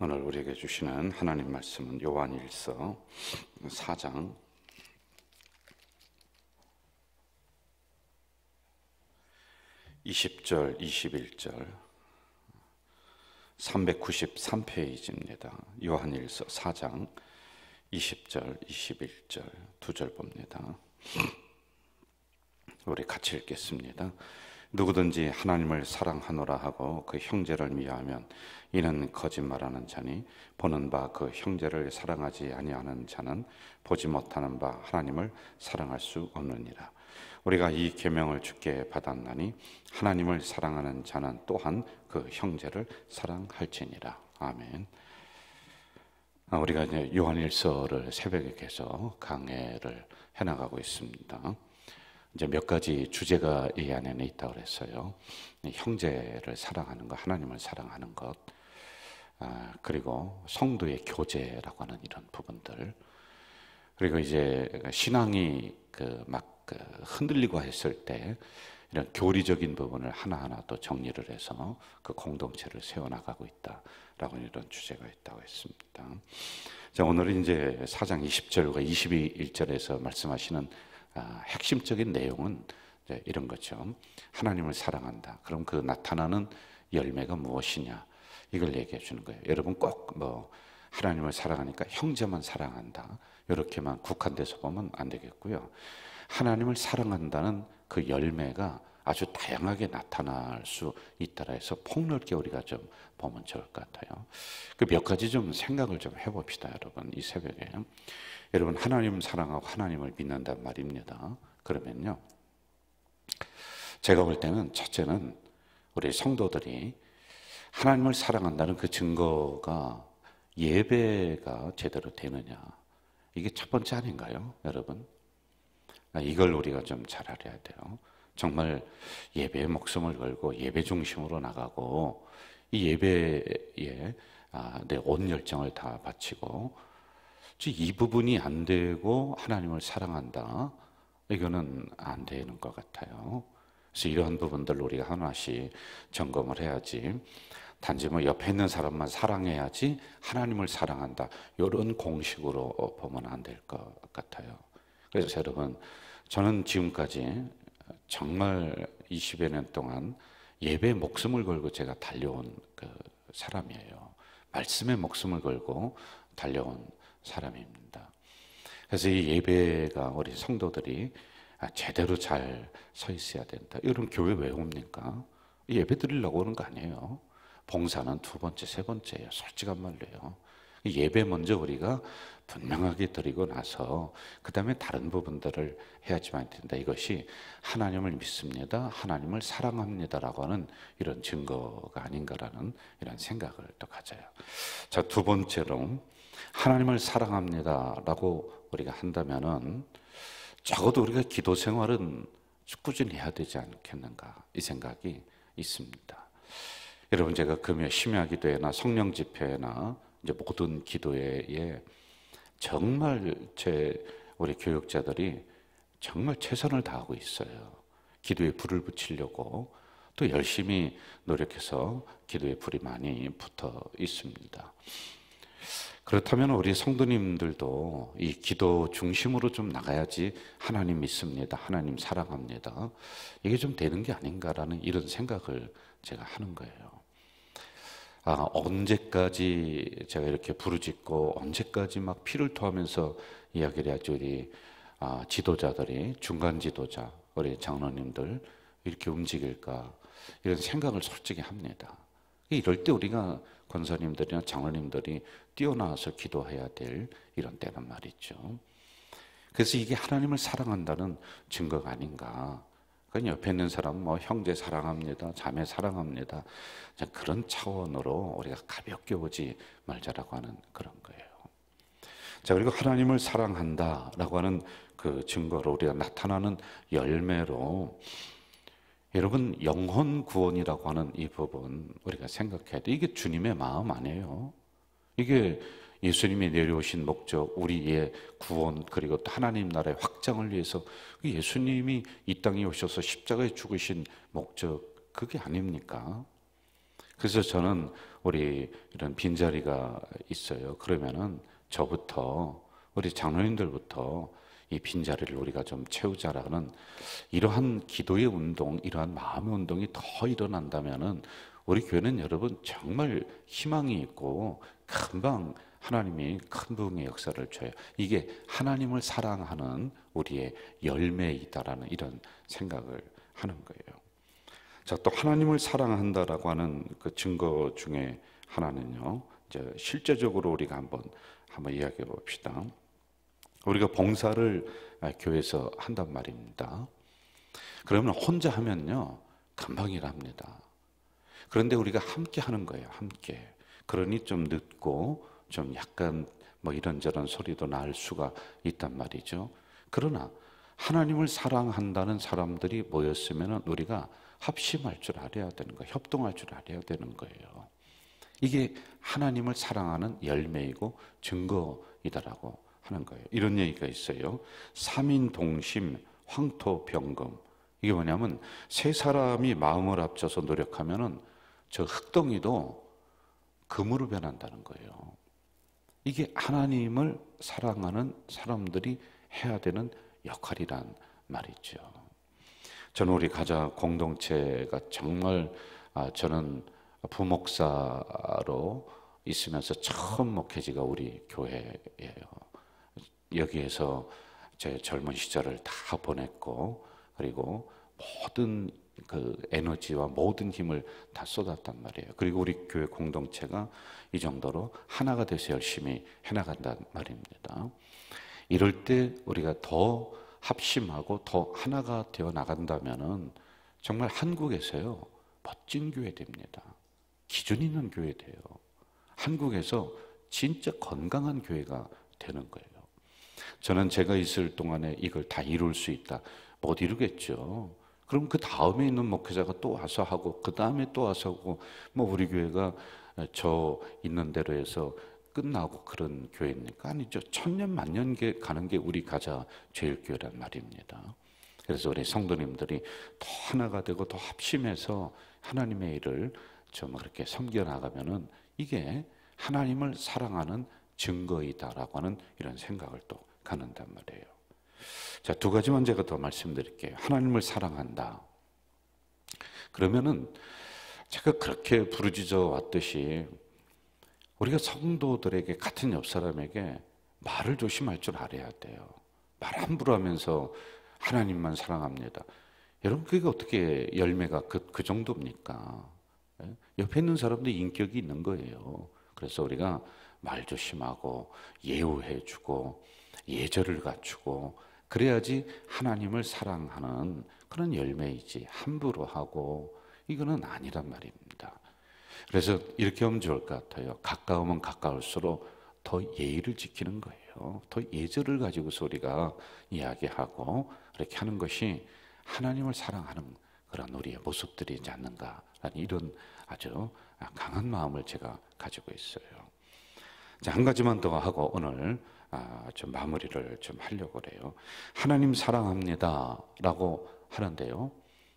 오늘 우리에게 주시는 하나님 말씀은 요한일서 4장 20절, 21절 393페이지입니다. 요한일서 4장 20절, 21절 두 절 봅니다. 우리 같이 읽겠습니다. 누구든지 하나님을 사랑하노라 하고 그 형제를 미워하면 이는 거짓말하는 자니 보는 바 그 형제를 사랑하지 아니하는 자는 보지 못하는 바 하나님을 사랑할 수 없느니라. 우리가 이 계명을 주께 받았나니 하나님을 사랑하는 자는 또한 그 형제를 사랑할지니라. 아멘. 우리가 이제 요한일서를 새벽에 계속 강해를 해나가고 있습니다. 이제 몇 가지 주제가 이 안에는 있다고 그랬어요. 형제를 사랑하는 것, 하나님을 사랑하는 것, 그리고 성도의 교제라고 하는 이런 부분들, 그리고 이제 신앙이 흔들리고 했을 때 이런 교리적인 부분을 하나하나 또 정리를 해서 그 공동체를 세워나가고 있다라고 이런 주제가 있다고 했습니다. 자, 오늘은 이제 4장 20절과 21절에서 말씀하시는 핵심적인 내용은 이런 거죠. 하나님을 사랑한다. 그럼 그 나타나는 열매가 무엇이냐? 이걸 얘기해 주는 거예요. 여러분 꼭 하나님을 사랑하니까 형제만 사랑한다, 이렇게만 국한돼서 보면 안 되겠고요. 하나님을 사랑한다는 그 열매가 아주 다양하게 나타날 수 있다라 해서 폭넓게 우리가 좀 보면 좋을 것 같아요. 그 몇 가지 좀 생각을 좀 해봅시다, 여러분. 이 새벽에 여러분 하나님을 사랑하고 하나님을 믿는단 말입니다. 그러면요, 제가 볼 때는 첫째는 우리 성도들이 하나님을 사랑한다는 그 증거가 예배가 제대로 되느냐, 이게 첫 번째 아닌가요, 여러분? 이걸 우리가 좀 잘 알아야 돼요. 정말 예배에 목숨을 걸고 예배 중심으로 나가고 이 예배에 내 온 열정을 다 바치고, 이 부분이 안 되고 하나님을 사랑한다, 이거는 안 되는 것 같아요. 그래서 이러한 부분들 우리가 하나씩 점검을 해야지, 단지 옆에 있는 사람만 사랑해야지 하나님을 사랑한다, 이런 공식으로 보면 안 될 것 같아요. 그래서 여러분, 저는 지금까지 정말 20여 년 동안 예배에 목숨을 걸고 제가 달려온 그 사람이에요. 말씀에 목숨을 걸고 달려온 사람입니다. 그래서 이 예배가 우리 성도들이 제대로 잘 서 있어야 된다. 이런 교회 왜 옵니까? 예배 드리려고 오는 거 아니에요. 봉사는 두 번째, 세 번째예요. 솔직한 말로요. 예배 먼저 우리가 분명하게 드리고 나서 그 다음에 다른 부분들을 해야지만 된다. 이것이 하나님을 믿습니다, 하나님을 사랑합니다라고 하는 이런 증거가 아닌가라는 이런 생각을 또 가져요. 자, 두 번째로 하나님을 사랑합니다라고 우리가 한다면은 적어도 우리가 기도 생활은 꾸준히 해야 되지 않겠는가, 이 생각이 있습니다. 여러분, 제가 금요 심야 기도회나 성령 집회나 이제 모든 기도회에 정말 우리 교육자들이 정말 최선을 다하고 있어요. 기도에 불을 붙이려고 또 열심히 노력해서 기도에 불이 많이 붙어 있습니다. 그렇다면 우리 성도님들도 이 기도 중심으로 좀 나가야지 하나님 믿습니다, 하나님 사랑합니다, 이게 좀 되는 게 아닌가라는 이런 생각을 제가 하는 거예요. 언제까지 제가 이렇게 부르짖고 언제까지 막 피를 토하면서 이야기를 해야지 우리 지도자들이, 중간 지도자, 우리 장로님들 이렇게 움직일까, 이런 생각을 솔직히 합니다. 이럴 때 우리가 권사님들이나 장로님들이 뛰어나와서 기도해야 될 이런 때란 말이죠. 그래서 이게 하나님을 사랑한다는 증거가 아닌가. 그러니까 옆에 있는 사람 형제 사랑합니다, 자매 사랑합니다, 그런 차원으로 우리가 가볍게 오지 말자라고 하는 그런 거예요. 자, 그리고 하나님을 사랑한다라고 하는 그 증거로 우리가 나타나는 열매로, 여러분 영혼 구원이라고 하는 이 부분 우리가 생각해야 돼. 이게 주님의 마음 아니에요. 이게 예수님이 내려오신 목적, 우리의 구원, 그리고 또 하나님 나라의 확장을 위해서 예수님이 이 땅에 오셔서 십자가에 죽으신 목적, 그게 아닙니까? 그래서 저는 우리 이런 빈자리가 있어요. 그러면은 저부터 우리 장로님들부터 이 빈자리를 우리가 좀 채우자라는 이러한 기도의 운동, 이러한 마음의 운동이 더 일어난다면은 우리 교회는 여러분 정말 희망이 있고 금방 하나님이 큰 부흥의 역사를 줘요. 이게 하나님을 사랑하는 우리의 열매이다라는 이런 생각을 하는 거예요. 자, 또 하나님을 사랑한다라고 하는 그 증거 중에 하나는요, 이제 실제적으로 우리가 한번 이야기해 봅시다. 우리가 봉사를 교회에서 한단 말입니다. 그러면 혼자 하면요, 금방 일합니다. 그런데 우리가 함께 하는 거예요, 함께. 그러니 좀 늦고 좀 약간 뭐 이런저런 소리도 날 수가 있단 말이죠. 그러나 하나님을 사랑한다는 사람들이 모였으면 우리가 합심할 줄 알아야 되는 거예요. 협동할 줄 알아야 되는 거예요. 이게 하나님을 사랑하는 열매이고 증거이다라고 하는 거예요. 이런 얘기가 있어요. 삼인 동심, 황토 병금. 이게 뭐냐면 세 사람이 마음을 합쳐서 노력하면은 저 흙덩이도 금으로 변한다는 거예요. 이게 하나님을 사랑하는 사람들이 해야 되는 역할이란 말이죠. 저는 우리 가자 공동체가 정말 저는 부목사로 있으면서 처음 목회지가 우리 교회예요. 여기에서 제 젊은 시절을 다 보냈고 그리고 모든 그 에너지와 모든 힘을 다 쏟았단 말이에요. 그리고 우리 교회 공동체가 이 정도로 하나가 돼서 열심히 해나간단 말입니다. 이럴 때 우리가 더 합심하고 더 하나가 되어 나간다면은 정말 한국에서요 멋진 교회 됩니다. 기준 있는 교회 돼요. 한국에서 진짜 건강한 교회가 되는 거예요. 저는 제가 있을 동안에 이걸 다 이룰 수 있다. 못 이루겠죠. 그럼 그 다음에 있는 목회자가 또 와서 하고 그 다음에 또 와서 하고 뭐 우리 교회가 저 있는 대로 해서 끝나고 그런 교회입니까? 아니죠. 천년 만년 가는 게 우리 가자 제일교회란 말입니다. 그래서 우리 성도님들이 더 하나가 되고 더 합심해서 하나님의 일을 좀 그렇게 섬겨 나가면은 이게 하나님을 사랑하는 증거이다라고 하는 이런 생각을 또 갖는단 말이에요. 자, 두 가지만 제가 더 말씀드릴게요. 하나님을 사랑한다. 그러면은 제가 그렇게 부르짖어 왔듯이 우리가 성도들에게 같은 옆 사람에게 말을 조심할 줄 알아야 돼요. 말 함부로 하면서 하나님만 사랑합니다. 여러분 그게 어떻게 열매가 그 정도입니까? 옆에 있는 사람도 인격이 있는 거예요. 그래서 우리가 말 조심하고 예우해주고 예절을 갖추고 그래야지 하나님을 사랑하는 그런 열매이지 함부로 하고 이거는 아니란 말입니다. 그래서 이렇게 하면 좋을 것 같아요. 가까우면 가까울수록 더 예의를 지키는 거예요. 더 예절을 가지고서 우리가 이야기하고 그렇게 하는 것이 하나님을 사랑하는 그런 우리의 모습들이지 않는가라는 이런 아주 강한 마음을 제가 가지고 있어요. 자, 한 가지만 더 하고 오늘 좀 마무리를 좀 하려고 그래요. 하나님 사랑합니다라고 하는데요.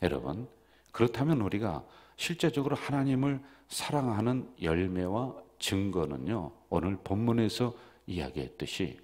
여러분, 그렇다면 우리가 실제적으로 하나님을 사랑하는 열매와 증거는요. 오늘 본문에서 이야기했듯이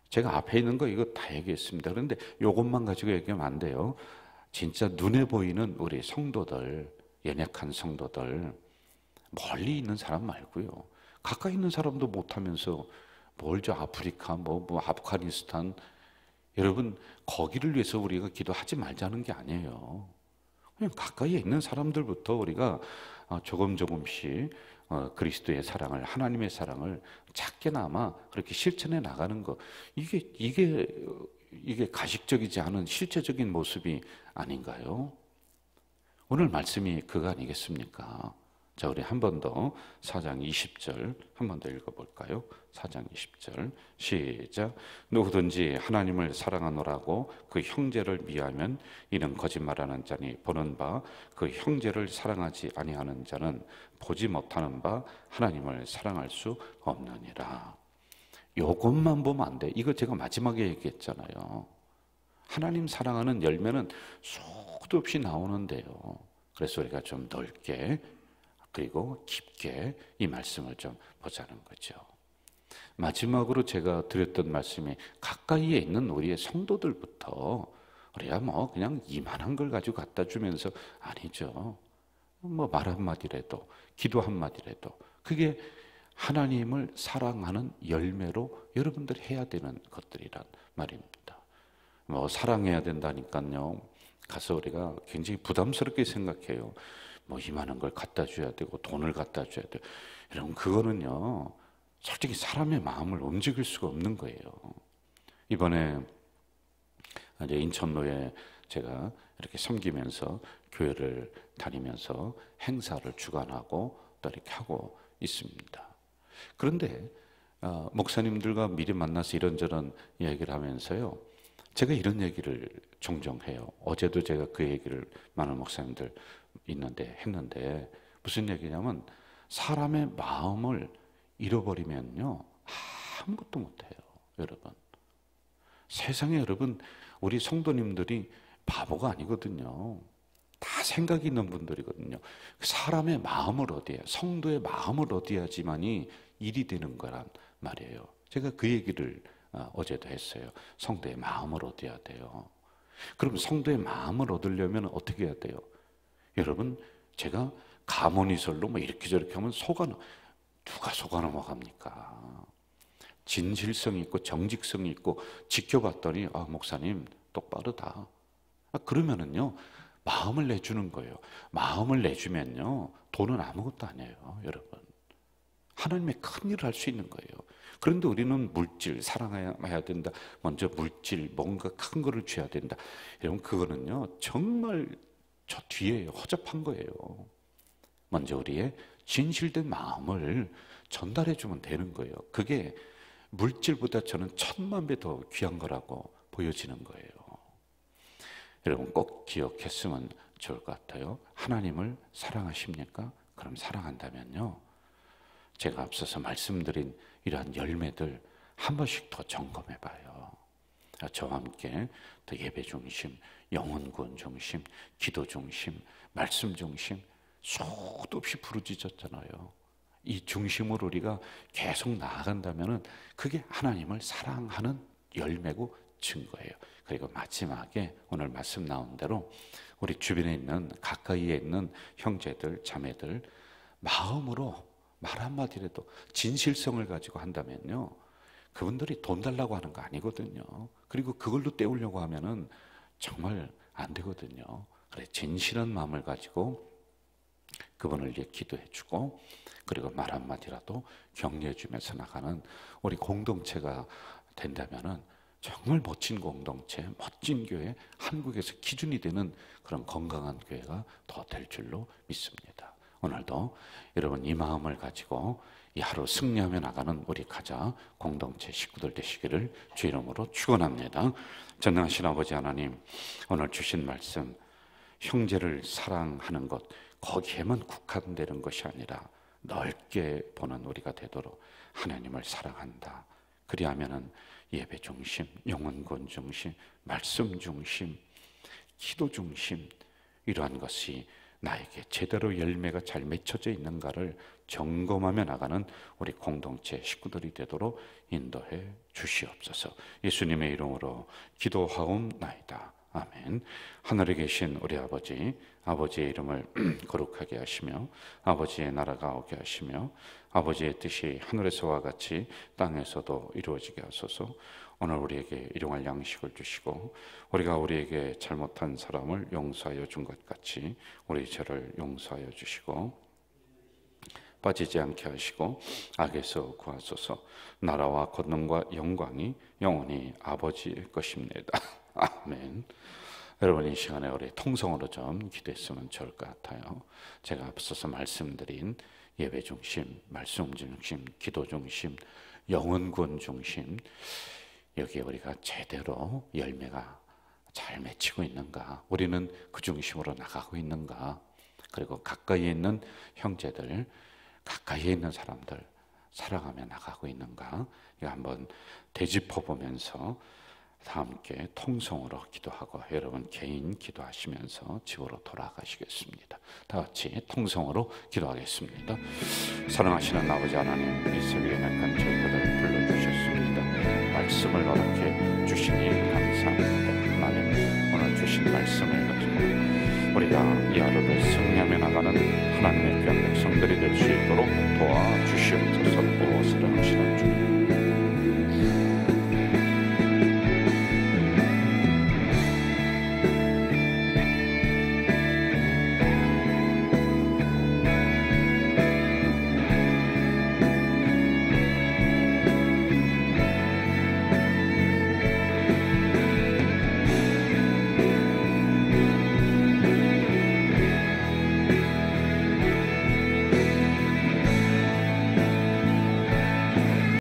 제가 앞에 있는 거 이거 다 얘기했습니다. 그런데 이것만 가지고 얘기하면 안 돼요. 진짜 눈에 보이는 우리 성도들, 연약한 성도들, 멀리 있는 사람 말고요. 가까이 있는 사람도 못하면서 뭘 저 아프리카, 뭐 아프가니스탄, 여러분 거기를 위해서 우리가 기도하지 말자는 게 아니에요. 그냥 가까이에 있는 사람들부터 우리가 조금씩 그리스도의 사랑을, 하나님의 사랑을 작게나마 그렇게 실천해 나가는 거, 이게 가식적이지 않은 실제적인 모습이 아닌가요? 오늘 말씀이 그거 아니겠습니까? 자, 우리 한 번 더 4장 20절 한 번 더 읽어볼까요? 4장 20절 시작. 누구든지 하나님을 사랑하노라고 그 형제를 미하면 이는 거짓말하는 자니 보는 바 그 형제를 사랑하지 아니하는 자는 보지 못하는 바 하나님을 사랑할 수 없느니라. 요것만 보면 안 돼. 이거 제가 마지막에 얘기했잖아요. 하나님 사랑하는 열매는 수도 없이 나오는데요. 그래서 우리가 좀 넓게 그리고 깊게 이 말씀을 좀 보자는 거죠. 마지막으로 제가 드렸던 말씀이 가까이에 있는 우리의 성도들부터 우리가 뭐 그냥 이만한 걸 가지고 갖다 주면서 아니죠. 뭐 말 한마디라도 기도 한마디라도 그게 하나님을 사랑하는 열매로 여러분들이 해야 되는 것들이란 말입니다. 뭐 사랑해야 된다니까요. 가서 우리가 굉장히 부담스럽게 생각해요. 뭐 이만한 걸 갖다 줘야 되고 돈을 갖다 줘야 돼요. 여러분 그거는요. 솔직히 사람의 마음을 움직일 수가 없는 거예요. 이번에 이제 인천로에 제가 이렇게 섬기면서 교회를 다니면서 행사를 주관하고 또 이렇게 하고 있습니다. 그런데 목사님들과 미리 만나서 이런저런 이야기를 하면서요. 제가 이런 얘기를 종종 해요. 어제도 제가 그 얘기를 많은 목사님들 있는데 했는데 무슨 얘기냐면 사람의 마음을 잃어버리면요. 아무것도 못해요. 여러분. 세상에 여러분 우리 성도님들이 바보가 아니거든요. 다 생각이 있는 분들이거든요. 사람의 마음을 얻어야 성도의 마음을 얻어야지만이 일이 되는 거란 말이에요. 제가 그 얘기를 어제도 했어요. 성도의 마음을 얻어야 돼요. 그럼 성도의 마음을 얻으려면 어떻게 해야 돼요? 여러분 제가 가모니설로 뭐 이렇게 저렇게 하면 누가 속아 넘어갑니까? 진실성이 있고 정직성이 있고 지켜봤더니 목사님 똑바르다. 그러면은요 마음을 내주는 거예요. 마음을 내주면요 돈은 아무것도 아니에요. 여러분 하나님의 큰 일을 할 수 있는 거예요. 그런데 우리는 물질 사랑해야 된다. 먼저 물질 뭔가 큰 거를 줘야 된다. 여러분 그거는요 정말 저 뒤에 허접한 거예요. 먼저 우리의 진실된 마음을 전달해 주면 되는 거예요. 그게 물질보다 저는 1000만 배 더 귀한 거라고 보여지는 거예요. 여러분 꼭 기억했으면 좋을 것 같아요. 하나님을 사랑하십니까? 그럼 사랑한다면요. 제가 앞서서 말씀드린 이러한 열매들 한 번씩 더 점검해 봐요. 저와 함께 더 예배 중심, 영혼 구원 중심, 기도 중심, 말씀 중심 수도 없이 부르짖었잖아요. 이 중심으로 우리가 계속 나아간다면 그게 하나님을 사랑하는 열매고 증거예요. 그리고 마지막에 오늘 말씀 나온 대로 우리 주변에 있는 가까이에 있는 형제들 자매들 마음으로 말 한마디라도 진실성을 가지고 한다면요 그분들이 돈 달라고 하는 거 아니거든요. 그리고 그걸로 때우려고 하면은 정말 안 되거든요. 그래 진실한 마음을 가지고 그분을 위해 기도해주고 그리고 말 한마디라도 격려해주면서 나가는 우리 공동체가 된다면은 정말 멋진 공동체, 멋진 교회, 한국에서 기준이 되는 그런 건강한 교회가 더 될 줄로 믿습니다. 오늘도 여러분 이 마음을 가지고 이 하루 승리하며 나가는 우리 가자 공동체 식구들 되시기를 주 이름으로 축원합니다. 전능하신 아버지 하나님, 오늘 주신 말씀 형제를 사랑하는 것 거기에만 국한되는 것이 아니라 넓게 보는 우리가 되도록 하나님을 사랑한다. 그리하면은 예배 중심, 영혼권 중심, 말씀 중심, 기도 중심 이러한 것이 나에게 제대로 열매가 잘 맺혀져 있는가를 점검하며 나가는 우리 공동체 식구들이 되도록 인도해 주시옵소서. 예수님의 이름으로 기도하옵나이다. 아멘. 하늘에 계신 우리 아버지, 아버지의 이름을 거룩하게 하시며 아버지의 나라가 오게 하시며 아버지의 뜻이 하늘에서와 같이 땅에서도 이루어지게 하소서. 오늘 우리에게 일용할 양식을 주시고 우리가 우리에게 잘못한 사람을 용서하여 준 것 같이 우리 죄를 용서하여 주시고 빠지지 않게 하시고 악에서 구하소서. 나라와 권능과 영광이 영원히 아버지의 것입니다. 아멘. 여러분 이 시간에 우리 통성으로 좀 기도했으면 좋을 것 같아요. 제가 앞서서 말씀드린 예배 중심, 말씀 중심, 기도 중심, 영혼 구원 중심 여기에 우리가 제대로 열매가 잘 맺히고 있는가, 우리는 그 중심으로 나가고 있는가, 그리고 가까이에 있는 형제들, 가까이에 있는 사람들 사랑하며 나가고 있는가 이거 한번 되짚어 보면서 다 함께 통성으로 기도하고 여러분 개인 기도하시면서 집으로 돌아가시겠습니다. 다 같이 통성으로 기도하겠습니다. 사랑하시는 아버지 하나님, 이 새벽에 약간 저희들을 불러주셨습니다. 말씀을 허락해 주시니 감사합니다. 하나님, 오늘 주신 말씀을 가지고 우리가 이 하루를 승리하며 나가는 하나님의 귀한 백성들이 될 수 있도록 도와주시옵소서. 사랑하시는 주님,